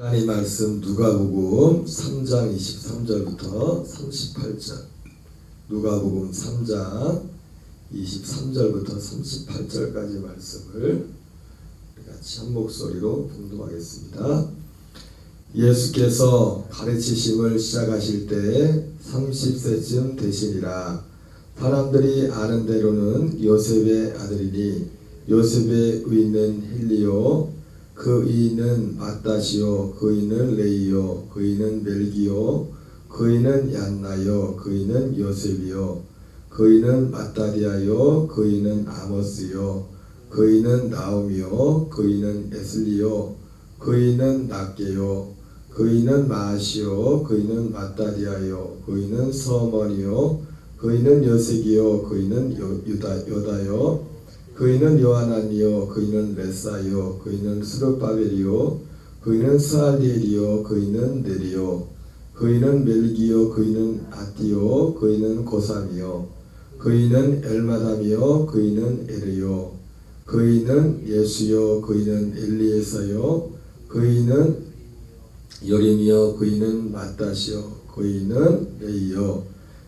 하나님 말씀 누가복음 3장 23절부터 38절. 누가복음 3장 23절부터 38절까지 말씀을 같이 한 목소리로 봉독하겠습니다. 예수께서 가르치심을 시작하실 때 30세쯤 되시니라. 사람들이 아는 대로는 요셉의 아들이니 요셉의 의인은 헬리요, 그 이는 마따시요, 그 이는 레이요, 그 이는 멜기요, 그 이는 얀나요, 그 이는 요셉이요, 그 이는 마따디아요, 그 이는 아모스요, 그 이는 나옴이요, 그 이는 에슬리요, 그 이는 낫게요, 그 이는 마아시요, 그 이는 마따디아요, 그 이는 서머니요, 그 이는 요색이요, 그 이는 요다요, 그 이는 요하나니요, 그 이는 레사요, 그 이는 스룹바벨이요, 그 이는 스알리엘이요, 그 이는 네리요, 그 이는 멜기요, 그 이는 아띠요, 그 이는 고삼이요, 그 이는 엘마담이요, 그 이는 에르요, 그 이는 예수요, 그 이는 엘리에서요, 그 이는 요림이요, 그 이는 마따시요, 그 이는 레이요,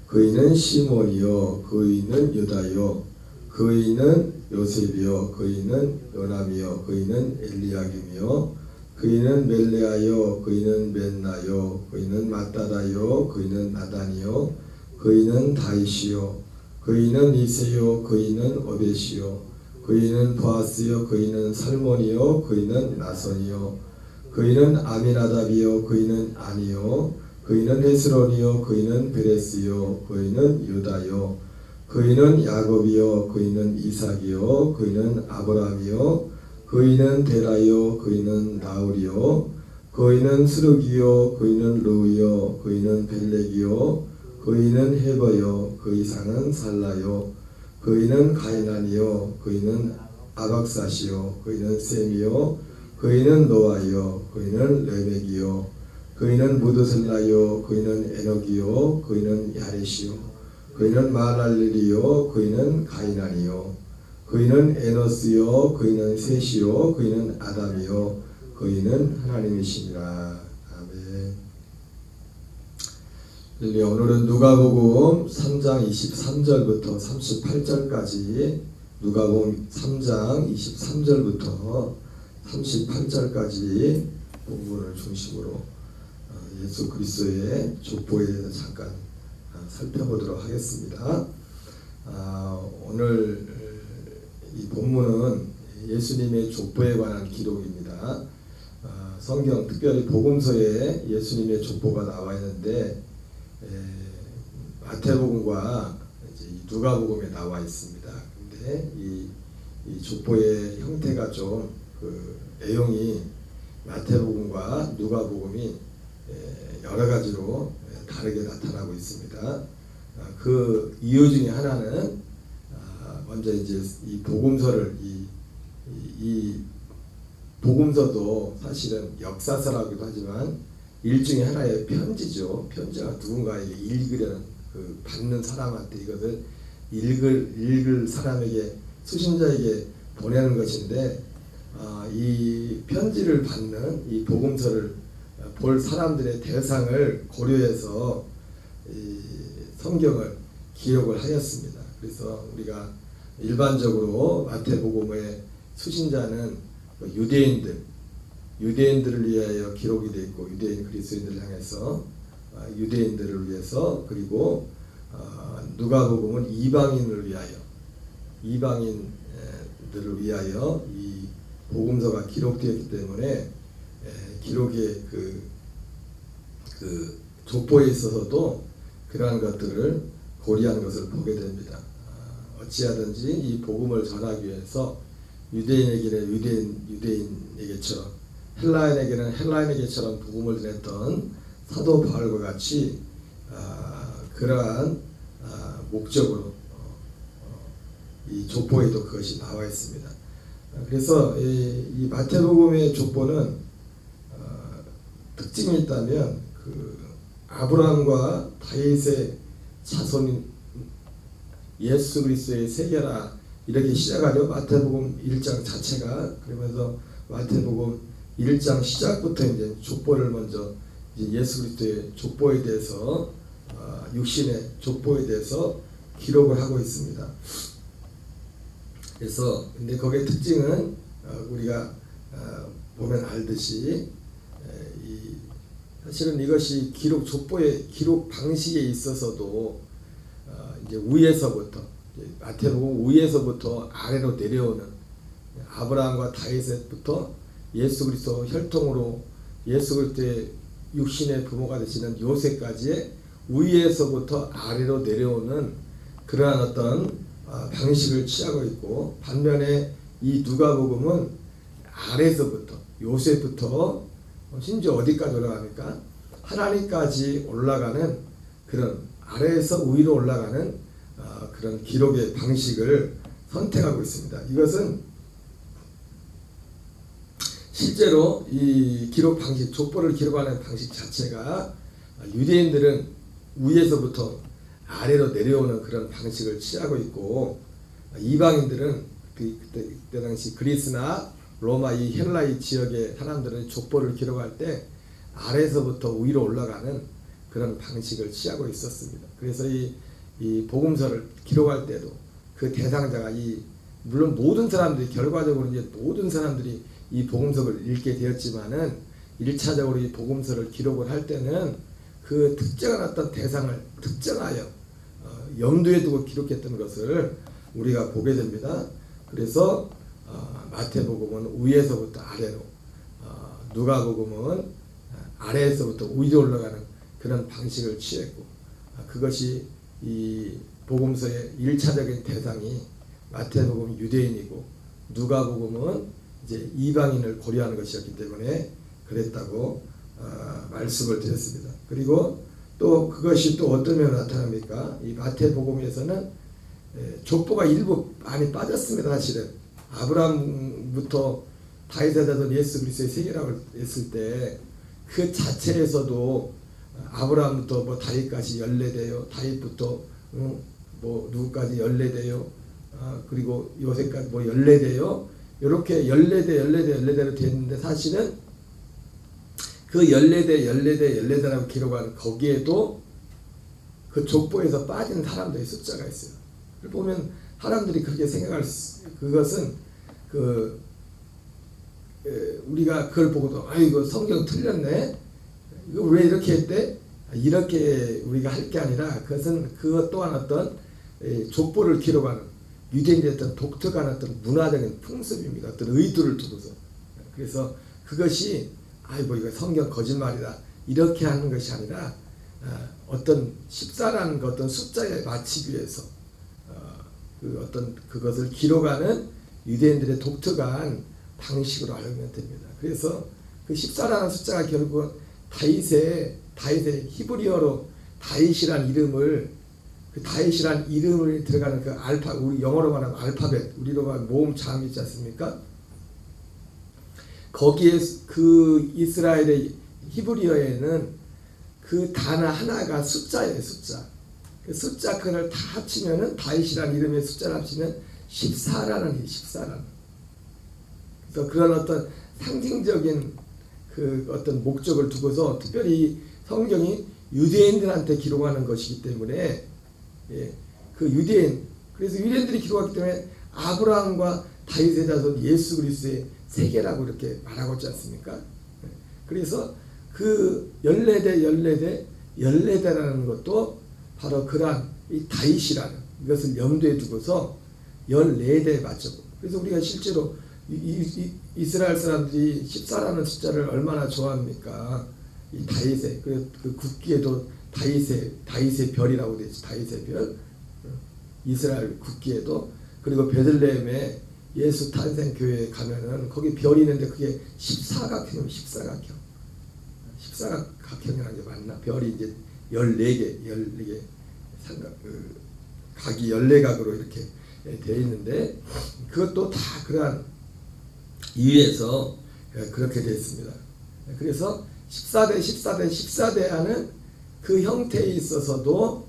그 이는 시몬이요, 그 이는 유다요, 그 이는 요셉이요, 그 이는 요남이요, 그 이는 엘리야김이요, 그 이는 멜레아요, 그 이는 멘나요, 그 이는 마따다요, 그 이는 나단이요, 그 이는 다이시요, 그 이는 이세요, 그 이는 오벳이요, 그 이는 보아스요, 그 이는 살몬이요, 그 이는 나손이요, 그 이는 아미나답이요, 그 이는 아니요, 그 이는 헤스론이요, 그 이는 베레스요, 그 이는 유다요, 그 이는 야곱이요, 그 이는 이삭이요, 그 이는 아브라함이요, 그 이는 데라요, 그 이는 나홀이요, 그 이는 스룹이요, 그 이는 루이요, 그 이는 벨렉이요, 그 이는 헤버요, 그 이상은 살라요, 그 이는 가이난이요, 그 이는 아박사시요, 그 이는 셈이요, 그 이는 노아요, 그 이는 레멕이요, 그 이는 무드셀라요, 그 이는 에녹이요, 그 이는 야렛이요, 그 이는 마랄렐이요, 그 이는 가이난이요, 그 이는 에노스요, 그 이는 셋이요, 그 이는 아담이요, 그 이는 하나님이시니라. 아멘. 오늘은 누가복음 3장 23절부터 38절까지, 누가복음 3장 23절부터 38절까지 본문을 중심으로 예수 그리스도의 족보에 대해서 잠깐 살펴보도록 하겠습니다. 오늘 이 본문은 예수님의 족보에 관한 기록입니다. 성경 특별히 복음서에 예수님의 족보가 나와 있는데 마태복음과 누가복음에 나와 있습니다. 근데 이 족보의 형태가 좀 내용이 마태복음과 누가복음이 여러 가지로 다르게 나타나고 있습니다. 그 이유 중에 하나는 먼저 이제 이 복음서를 이 복음서도 사실은 역사서라고도 하지만 일종의 하나의 편지죠. 편지가 누군가에게 읽으려는 받는 사람한테 이것을 읽을 사람에게 수신자에게 보내는 것인데 이 편지를 받는 이 복음서를 볼 사람들의 대상을 고려해서 이 성경을 기록을 하였습니다. 그래서 우리가 일반적으로 마태복음의 수신자는 유대인들을 위하여 기록이 되어 있고, 유대인 그리스도인들을 향해서 유대인들을 위해서, 그리고 누가복음은 이방인들을 위하여 이 복음서가 기록되었기 때문에 기록의 그 족보에 있어서도 그러한 것들을 고려하는 것을 보게 됩니다. 어찌하든지 이 복음을 전하기 위해서 유대인에게는 유대인에게처럼, 헬라인에게는 헬라인에게처럼 복음을 전했던 사도 바울과 같이 그러한 목적으로 이 족보에도 그것이 나와 있습니다. 그래서 이 마태복음의 족보는 특징이 있다면 아브라함과 다윗의 자손인 예수 그리스도의 세계라 이렇게 시작하죠. 마태복음 1장 자체가. 그러면서 마태복음 1장 시작부터 이제 족보를 먼저 이제 예수 그리스도의 족보에 대해서 육신의 족보에 대해서 기록을 하고 있습니다. 그래서 근데 거기에 특징은 우리가 보면 알듯이 사실은 이것이 기록 족보의 기록 방식에 있어서도 이제 위에서부터 마태복음 위에서부터 아래로 내려오는 아브라함과 다윗에부터 예수 그리스도 혈통으로 예수 그리스도의 육신의 부모가 되시는 요셉까지의 위에서부터 아래로 내려오는 그러한 어떤 방식을 취하고 있고, 반면에 이 누가복음은 아래서부터 요셉부터 심지어 어디까지 올라갑니까? 하나님까지 올라가는 그런 아래에서 위로 올라가는 그런 기록의 방식을 선택하고 있습니다. 이것은 실제로 이 기록 방식, 족보를 기록하는 방식 자체가 유대인들은 위에서부터 아래로 내려오는 그런 방식을 취하고 있고, 이방인들은 그때 당시 그리스나 로마 이 헬라이 지역의 사람들은 족보를 기록할 때 아래에서부터 위로 올라가는 그런 방식을 취하고 있었습니다. 그래서 이 복음서를 기록할 때도 그 대상자가 물론 모든 사람들이 결과적으로 이제 모든 사람들이 이 복음서를 읽게 되었지만은 1차적으로 이 복음서를 기록을 할 때는 그 특정한 어떤 대상을 특정하여 염두에 두고 기록했던 것을 우리가 보게 됩니다. 그래서 마태복음은 위에서부터 아래로, 누가복음은 아래에서부터 위로 올라가는 그런 방식을 취했고, 그것이 이 복음서의 1차적인 대상이 마태복음은 유대인이고 누가복음은 이제 이방인을 고려하는 것이었기 때문에 그랬다고 말씀을 드렸습니다. 그리고 또 그것이 또 어떤 면으로 나타납니까? 이 마태복음에서는 족보가 일부 많이 빠졌습니다. 사실은 아브라함부터 다윗에 다던 예수 그리스도의 세계라고 했을 때 그 자체에서도 아브라함부터 뭐 다윗까지 연례되어, 다윗부터 뭐 누구까지 연례되어, 그리고 요셉까지 뭐 연례되어, 이렇게 연례대로 되었는데, 사실은 그 연례대라고 기록한 거기에도 그 족보에서 빠진 사람들의 숫자가 있어요. 그걸 보면 사람들이 그렇게 생각할 그것은 우리가 그걸 보고도 이거 성경 틀렸네, 이거 왜 이렇게 했대, 이렇게 우리가 할 게 아니라 그것은 그것 또한 어떤 족보를 기록하는 유대인들의 어떤 독특한 어떤 문화적인 풍습입니다. 어떤 의도를 두고서. 그래서 그것이 뭐 이거 성경 거짓말이다 이렇게 하는 것이 아니라 어떤 14라는 그 어떤 숫자에 맞추기 위해서 그것을 기록하는 유대인들의 독특한 방식으로 알면 됩니다. 그래서 그 14라는 숫자가 결국은 다윗의 히브리어로 다윗이란 이름을, 그 다윗이란 이름을 들어가는 그 우리 영어로 말하면 알파벳, 우리로 말하면 모음 자음 있지 않습니까? 거기에 그 이스라엘의 히브리어에는 그 단어 하나가 숫자예요, 숫자. 그 숫자 그걸 다 합치면은 다윗이라는 이름의 숫자를 합치면 14라는 14라는. 그래서 그런 어떤 상징적인 그 어떤 목적을 두고서 특별히 성경이 유대인들한테 기록하는 것이기 때문에 그 그래서 유대인들이 기록하기 때문에 아브라함과 다윗의 자손 예수 그리스도의 세계라고 이렇게 말하고 있지 않습니까? 그래서 그 연례대라는 것도 바로 그러한 이 다윗이라는 이것을 염두에 두고서 14대에 맞췄고, 그래서 우리가 실제로 이스라엘 사람들이 14라는 숫자를 얼마나 좋아합니까? 이 다윗의 그 국기에도 다윗의 별이라고 되어 있지, 다윗의 별. 이스라엘 국기에도. 그리고 베들레헴에 예수 탄생 교회에 가면은 거기 별이 있는데 그게 14각형, 14각형이라는 게 맞나? 별이 이제 14개 각이 14각으로 이렇게 되어 있는데, 그것도 다 그러한 이유에서 그렇게 되어 있습니다. 그래서 14대 하는 그 형태에 있어서도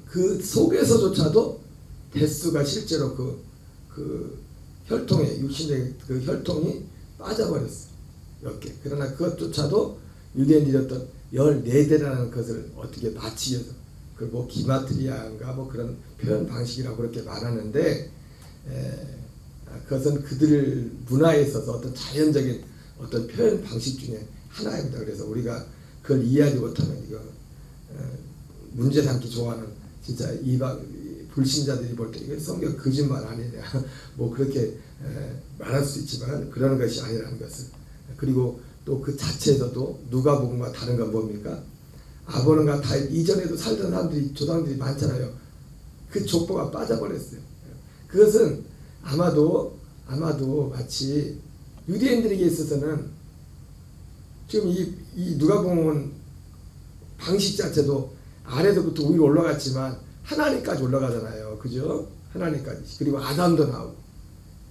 그 속에서조차도 대수가 실제로 그 혈통에 육신의 그 혈통이 빠져버렸어요. 이렇게. 그러나 그것조차도 유대인들이 어떤 14대라는 것을 어떻게 맞추어서 그리고 기마트리아인가 뭐 그런 표현 방식이라고 그렇게 말하는데 그것은 그들 문화에 있어서 어떤 자연적인 어떤 표현 방식 중에 하나입니다. 그래서 우리가 그걸 이해하지 못하면 이거 문제 삼기 좋아하는 진짜 이방 불신자들이 볼 때 이게 성경 거짓말 아니냐 뭐 그렇게 말할 수 있지만 그런 것이 아니라는 것을. 그리고 또 그 자체에서도 누가복음과 다른 건 뭡니까? 아브라함과 다윗 이전에도 살던 사람들이 조상들이 많잖아요. 그 족보가 빠져버렸어요. 그것은 아마도 마치 유대인들에게 있어서는 지금 이 누가복음은 방식 자체도 아래서부터 위로 올라갔지만 하나님까지 올라가잖아요. 그죠? 하나님까지. 그리고 아담도 나오고.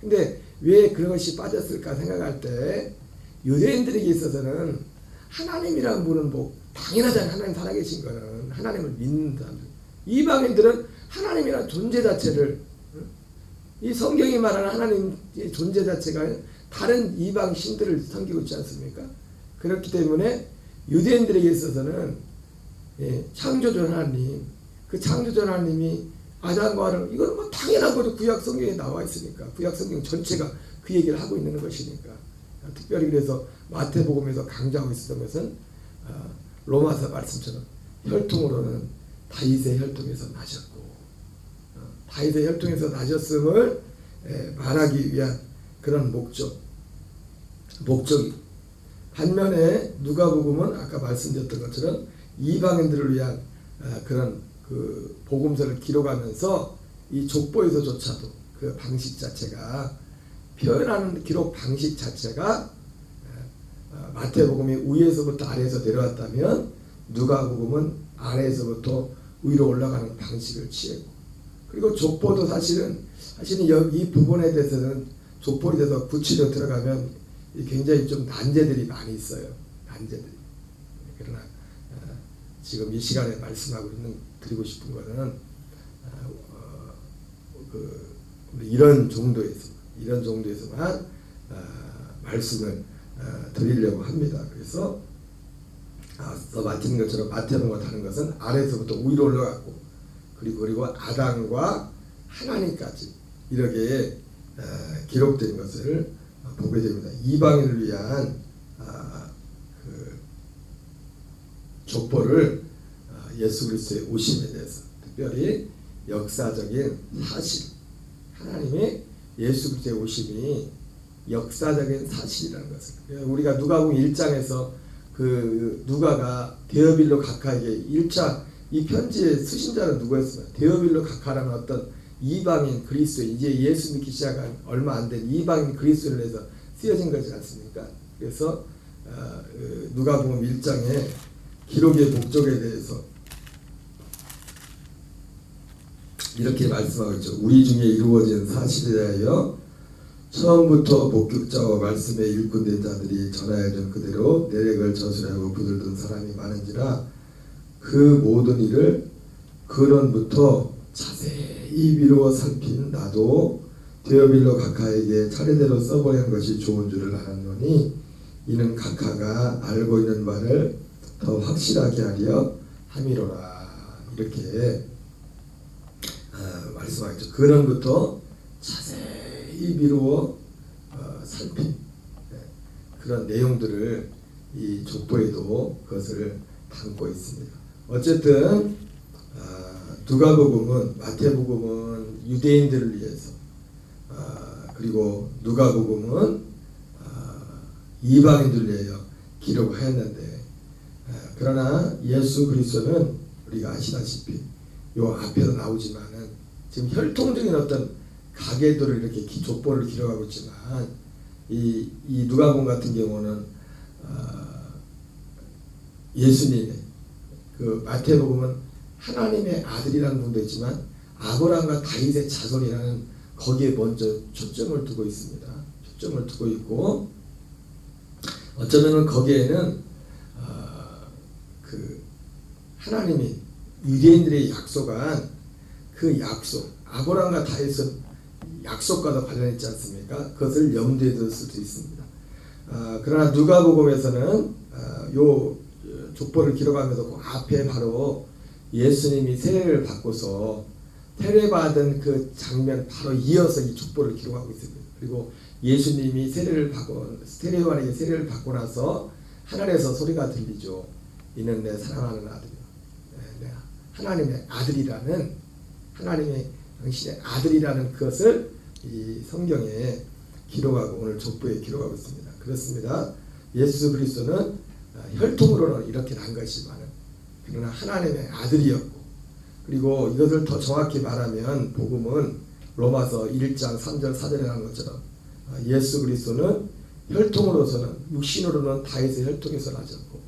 근데 왜 그것이 빠졌을까 생각할 때 유대인들에게 있어서는 하나님이라는 분은 뭐 당연하잖아요. 하나님 살아계신 거는 하나님을 믿는 사람들. 이방인들은 하나님이라는 존재 자체를 이 성경이 말하는 하나님의 존재 자체가 다른 이방 신들을 섬기고 있지 않습니까? 그렇기 때문에 유대인들에게 있어서는 창조주 하나님, 그 창조주 하나님이 아담과 하와를 이건 뭐 당연한 거죠. 구약 성경에 나와 있으니까. 구약 성경 전체가 그 얘기를 하고 있는 것이니까. 특별히 그래서 마태복음에서 강조하고 있었던 것은 로마서 말씀처럼 혈통으로는 다윗의 혈통에서 나셨고 다윗의 혈통에서 나셨음을 말하기 위한 그런 목적이. 반면에 누가복음은 아까 말씀드렸던 것처럼 이방인들을 위한 그런 그 복음서를 기록하면서 이 족보에서조차도 그 방식 자체가 표현하는 기록 방식 자체가 마태복음이 위에서부터 아래에서 내려왔다면 누가복음은 아래에서부터 위로 올라가는 방식을 취했고 그리고 족보도 사실은 이 부분에 대해서는 족보에 대해서 구체적으로 들어가면 굉장히 좀 난제들이 많이 있어요. 난제들이. 그러나 지금 이 시간에 드리고 싶은 것은 이런 정도에서만 말씀을 드리려고 합니다. 그래서 앞서 맡은 것처럼 마태복음과 다른 것은 아래에서부터 위로 올라갔고 그리고 아담과 하나님까지 이렇게 기록된 것을 보게 됩니다. 이방인을 위한 그 족보를 예수 그리스도의 오심에 대해서 특별히 역사적인 사실 하나님의 예수 그리스도의 오심이 역사적인 사실이라는 것을 우리가 누가복음 1장에서 그 누가가 데오빌로 각하에게 1차 이 편지의 수신자는 누구였어요? 데오빌로 각하라는 어떤 이방인 그리스도인 이제 예수 믿기 시작한 얼마 안 된 이방인 그리스도인을 해서 쓰여진 거지 않습니까? 그래서 누가복음 1장에 기록의 목적에 대해서 이렇게 말씀하고 있죠. 우리 중에 이루어진 사실에 대하여 처음부터 목격자와 말씀에 일꾼된 자들이 전하여준 그대로 내력을 저술하고 붙들던 사람이 많은지라 그 모든 일을 근원부터 자세히 미루어 살핀 나도 데오빌로 각하에게 차례대로 써보낸 것이 좋은 줄을 알았노니 이는 각하가 알고 있는 바를 더 확실하게 하려 함이로라. 이렇게 말씀하겠죠. 근원부터 자세히 미루어 살핀 그런 내용들을 이 족보에도 그것을 담고 있습니다. 어쨌든 누가복음은 마태복음은 유대인들을 위해서 그리고 누가복음은 이방인들을 위하여 기록하였는데 그러나 예수 그리스도는 우리가 아시다시피 요 앞에도 나오지만은 지금 혈통적인 어떤 가계도를 이렇게 족보를 기록하고 있지만 이 누가복음 같은 경우는 예수님의 그 마태복음은 하나님의 아들이라는 분도 있지만 아브라함과 다윗의 자손이라는 거기에 먼저 초점을 두고 있습니다. 초점을 두고 있고 어쩌면은 거기에는 그 하나님이 유대인들의 약속한 그 약속 아브라함과 다윗은 약속과도 관련이 있지 않습니까? 그것을 염두에 둘 수도 있습니다. 그러나 누가복음에서는 요 족보를 기록하면서 그 앞에 바로 예수님이 세례를 받고서 세례받은 그 장면 바로 이어서 이 족보를 기록하고 있습니다. 그리고 예수님이 세례요한에게 세례를 받고 나서 하늘에서 소리가 들리죠. 이는 내 사랑하는 아들이요. 네, 하나님의 아들이라는 하나님의 당신의 아들이라는 그것을 이 성경에 기록하고 오늘 족보에 기록하고 있습니다. 그렇습니다. 예수 그리스도는 혈통으로는 이렇게 난 것이지만 그러나 하나님의 아들이었고 그리고 이것을 더 정확히 말하면 복음은 로마서 1장 3절 4절에 나온 것처럼 예수 그리스도는 혈통으로서는 육신으로는 다윗의 혈통에서 나셨고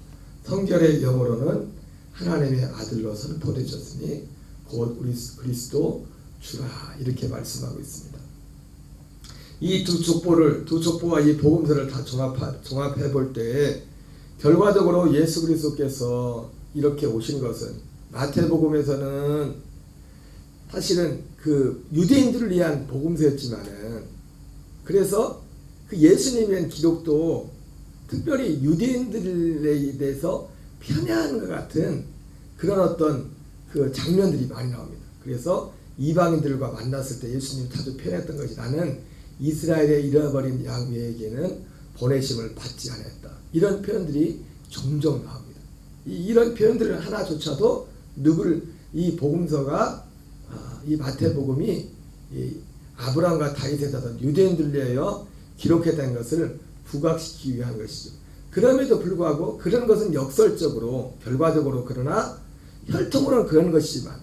성결의 영으로는 하나님의 아들로 선포되셨으니 곧 우리 그리스도 주라 이렇게 말씀하고 있습니다. 이 두 족보와 이 복음서를 다 종합해 볼 때 결과적으로 예수 그리스도께서 이렇게 오신 것은 마태복음에서는 사실은 그 유대인들을 위한 복음서였지만은 그래서 그 예수님의 기록도 특별히 유대인들에 대해서 편애하는 것 같은 그런 어떤 그 장면들이 많이 나옵니다. 그래서 이방인들과 만났을 때 예수님이 자주 표현했던 것이 나는 이스라엘의 잃어버린 양에게는 보내심을 받지 않았다. 이런 표현들이 종종 나옵니다. 이런 표현들 하나조차도 이 복음서가 이 마태복음이 이 아브라함과 다윗의 자손 유대인들에 대하여 기록했다는 것을 부각시키기 위한 것이죠. 그럼에도 불구하고 그런 것은 역설적으로 결과적으로 그러나 혈통으로는 그런 것이지만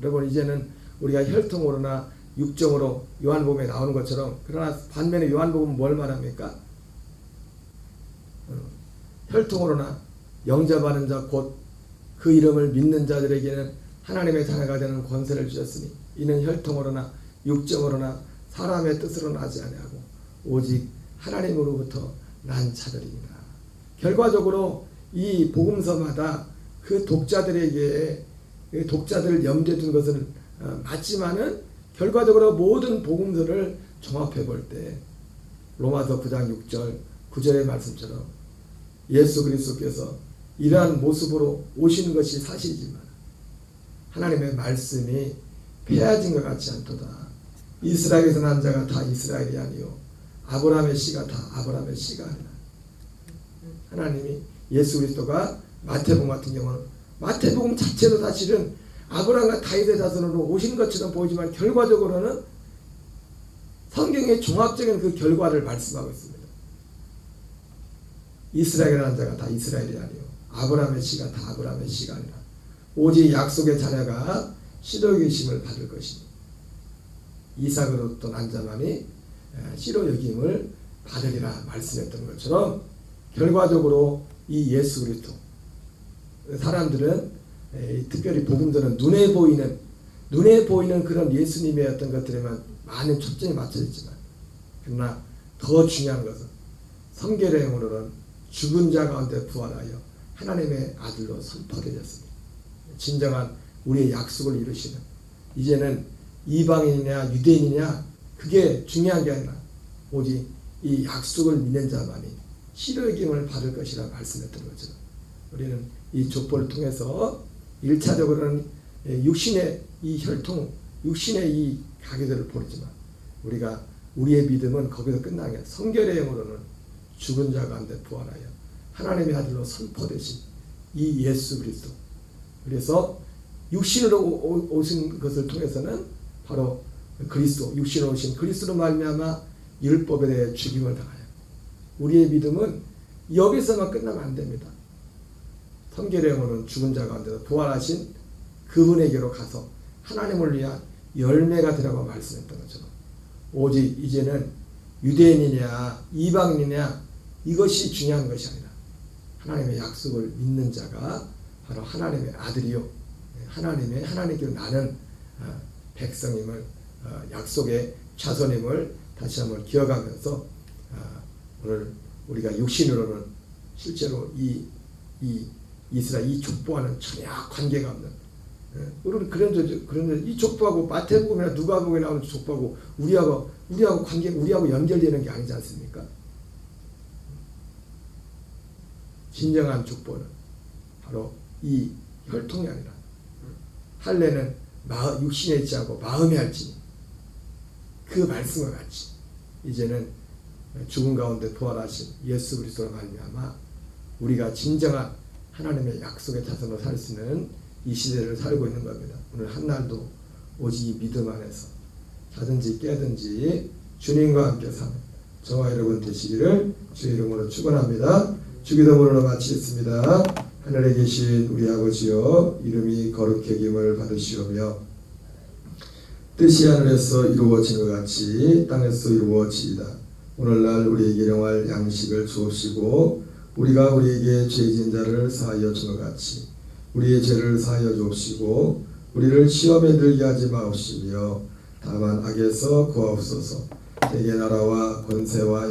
여러분 이제는 우리가 혈통으로나 육정으로 요한복음에 나오는 것처럼 그러나 반면에 요한복음은 뭘 말합니까? 혈통으로나 영접하는 자 곧 그 이름을 믿는 자들에게는 하나님의 자녀가 되는 권세를 주셨으니 이는 혈통으로나 육정으로나 사람의 뜻으로 나지 아니하고 오직 하나님으로부터 난 자들이니라. 결과적으로 이 복음서마다 그 독자들에게 독자들을 염두에 둔 것은 맞지만은 결과적으로 모든 복음서를 종합해 볼 때 로마서 9장 6절 9절의 말씀처럼 예수 그리스도께서 이러한 모습으로 오시는 것이 사실이지만 하나님의 말씀이 폐하진 것 같지 않도다. 이스라엘에서 난 자가 다 이스라엘이 아니요 아브라함의 씨가 다 아브라함의 씨가 아니라. 하나님이 예수 그리스도가 마태복음 같은 경우는 마태복음 자체도 사실은 아브라함과 다윗의 자손으로 오신 것처럼 보이지만 결과적으로는 성경의 종합적인 그 결과를 말씀하고 있습니다. 이스라엘이라는 자가 다 이스라엘이 아니요 아브라함의 씨가 다 아브라함의 씨가 아니라 오직 약속의 자녀가 시로 여김을 받을 것이니 이삭으로부터 난 자만이 시로 여김을 받으리라 말씀했던 것처럼 결과적으로 이 예수 그리스도 사람들은 특별히 복음들은 눈에 보이는 그런 예수님의 어떤 것들에만 많은 초점이 맞춰있지만 그러나 더 중요한 것은 성결의 영으로는 죽은 자 가운데 부활하여 하나님의 아들로 선포되었습니다. 진정한 우리의 약속을 이루시는 이제는 이방인이냐 유대인이냐 그게 중요한 게 아니라 오직 이 약속을 믿는 자만이 시로 여김을 받을 것이라 말씀했던 것처럼 우리는 이 족보를 통해서 1차적으로는 육신의 이 혈통, 육신의 이 가게들을 보지만 우리가 우리의 믿음은 거기서 끝나는 게 아니라 성결의 영으로는 죽은 자 가운데 부활하여 하나님의 아들로 선포되신 이 예수 그리스도. 그래서 육신으로 오신 것을 통해서는 바로 그리스도, 육신으로 오신 그리스도로 말미암아 율법에 대해 죽임을 당하여 우리의 믿음은 여기서만 끝나면 안 됩니다. 성결의 영으로는 죽은 자 가운데서 부활하신 그분에게로 가서 하나님을 위한 열매가 되라고 말씀했던 것처럼 오직 이제는 유대인이냐 이방인이냐 이것이 중요한 것이 아니라 하나님의 약속을 믿는 자가 바로 하나님의 아들이요 하나님께로 나는 백성임을 약속의 자손임을 다시 한번 기억하면서 오늘 우리가 육신으로는 실제로 이 이스라엘 이 족보와는 전혀 관계가 없는 우리는 그런 이 족보하고 마태복음이나 누가복음에 나오는 족보하고 우리하고 우리하고 연결되는 게 아니지 않습니까? 진정한 족보는 바로 이 혈통이 아니라 할례는 육신에 있지 않고 마음에 할지니 그 말씀과 같이 이제는 죽은 가운데 부활하신 예수 그리스도로 말미암아 우리가 진정한 하나님의 약속의 자손으로 살 수 있는 이 시대를 살고 있는 겁니다. 오늘 한날도 오직 이 믿음 안에서 자든지 깨든지 주님과 함께 사는 저와 여러분 되시기를 주의 이름으로 축원합니다. 주기도문으로 마치겠습니다. 하늘에 계신 우리 아버지여, 이름이 거룩히 여김을 받으시오며 뜻이 하늘에서 이루어진 것 같이 땅에서 이루어지이다. 오늘날 우리에게 일용할 양식을 주옵시고 우리가 우리에게 죄진 자를 사하여 준 것 같이 우리의 죄를 사하여 주옵시고 우리를 시험에 들게 하지 마옵시며 다만 악에서 구하옵소서. 대개 나라와 권세와